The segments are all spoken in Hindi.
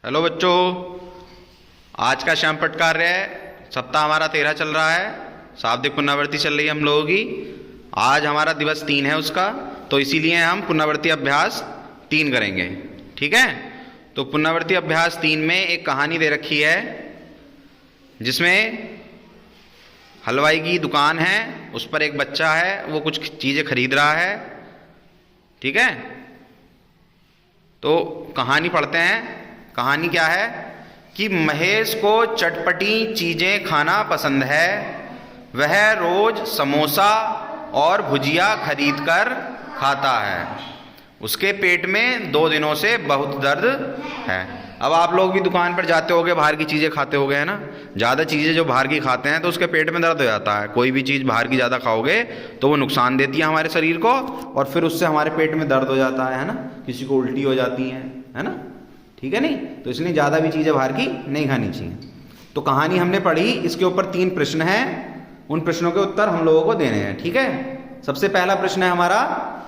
हेलो बच्चों, आज का श्याम पट कार्य है। सप्ताह हमारा 13 चल रहा है। शाब्दिक पुनरावृत्ति चल रही है हम लोगों की। आज हमारा दिवस 3 है उसका, तो इसीलिए हम पुनरावृत्ति अभ्यास 3 करेंगे। ठीक है, तो पुनरावृत्ति अभ्यास 3 में एक कहानी दे रखी है जिसमें हलवाई की दुकान है, उस पर एक बच्चा है, वो कुछ चीज़ें खरीद रहा है। ठीक है, तो कहानी पढ़ते हैं। कहानी क्या है कि महेश को चटपटी चीजें खाना पसंद है। वह रोज समोसा और भुजिया खरीदकर खाता है। उसके पेट में 2 दिनों से बहुत दर्द है। अब आप लोग भी दुकान पर जाते होगे, बाहर की चीज़ें खाते होगे, है ना। ज़्यादा चीज़ें जो बाहर की खाते हैं तो उसके पेट में दर्द हो जाता है। कोई भी चीज़ बाहर की ज़्यादा खाओगे तो वो नुकसान देती है हमारे शरीर को, और फिर उससे हमारे पेट में दर्द हो जाता है ना। किसी को उल्टी हो जाती है ना। ठीक है नहीं, तो इसलिए ज़्यादा भी चीज़ें बाहर की नहीं खानी चाहिए। तो कहानी हमने पढ़ी, इसके ऊपर 3 प्रश्न हैं। उन प्रश्नों के उत्तर हम लोगों को देने हैं। ठीक है, सबसे पहला प्रश्न है हमारा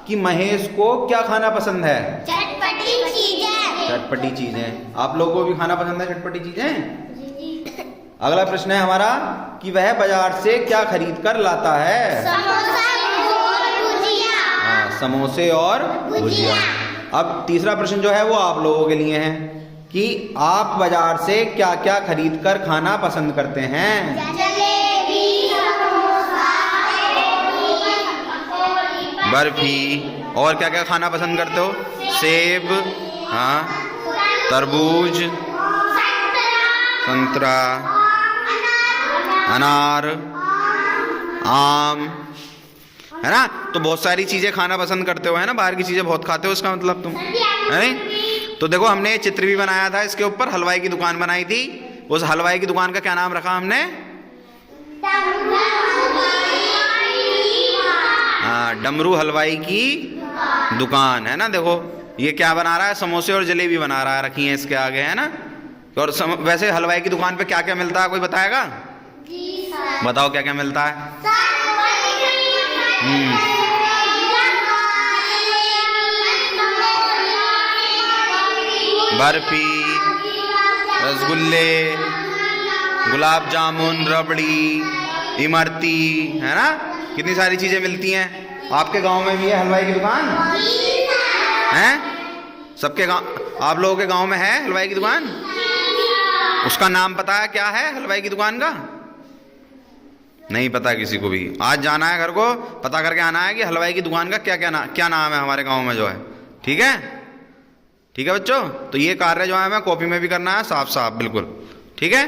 कि महेश को क्या खाना पसंद है? चटपटी चीजें। चटपटी चीजें। आप लोगों को भी खाना पसंद है चटपटी चीजें? अगला प्रश्न है हमारा कि वह बाजार से क्या खरीद कर लाता है? समोसा और भुजिया। हाँ, समोसे और भुजिया। अब तीसरा प्रश्न जो है वो आप लोगों के लिए है कि आप बाजार से क्या क्या खरीद कर खाना पसंद करते हैं? जलेबी, समोसा, बर्फी। और क्या क्या खाना पसंद करते हो? सेब, हाँ, तरबूज, संतरा, अनार, आम, है ना। तो बहुत सारी चीजें खाना पसंद करते हो, है ना। बाहर की चीजें बहुत खाते हो, इसका मतलब तुम, है नहीं। तो देखो, हमने चित्र भी बनाया था इसके ऊपर। हलवाई की दुकान बनाई थी। उस हलवाई की दुकान का क्या नाम रखा हमने? हाँ, डमरू हलवाई की दुकान, है ना। देखो ये क्या बना रहा है? समोसे और जलेबी बना रहा है, रखी है इसके आगे, है ना। और वैसे हलवाई की दुकान पे क्या क्या मिलता है, कोई बताएगा? बताओ क्या क्या मिलता है? बर्फी, रसगुल्ले, गुलाब जामुन, रबड़ी, इमरती, है ना। कितनी सारी चीजें मिलती हैं। आपके गांव में भी है हलवाई की दुकान? हैं? सबके गांव, आप लोगों के गांव में है हलवाई की दुकान? उसका नाम पता है क्या है हलवाई की दुकान का? नहीं पता किसी को भी। आज जाना है घर को, पता करके आना है कि हलवाई की दुकान का क्या नाम है हमारे गांव में जो है। ठीक है, ठीक है बच्चों। तो ये कार्य जो है हमें कॉपी में भी करना है, साफ साफ बिल्कुल। ठीक है।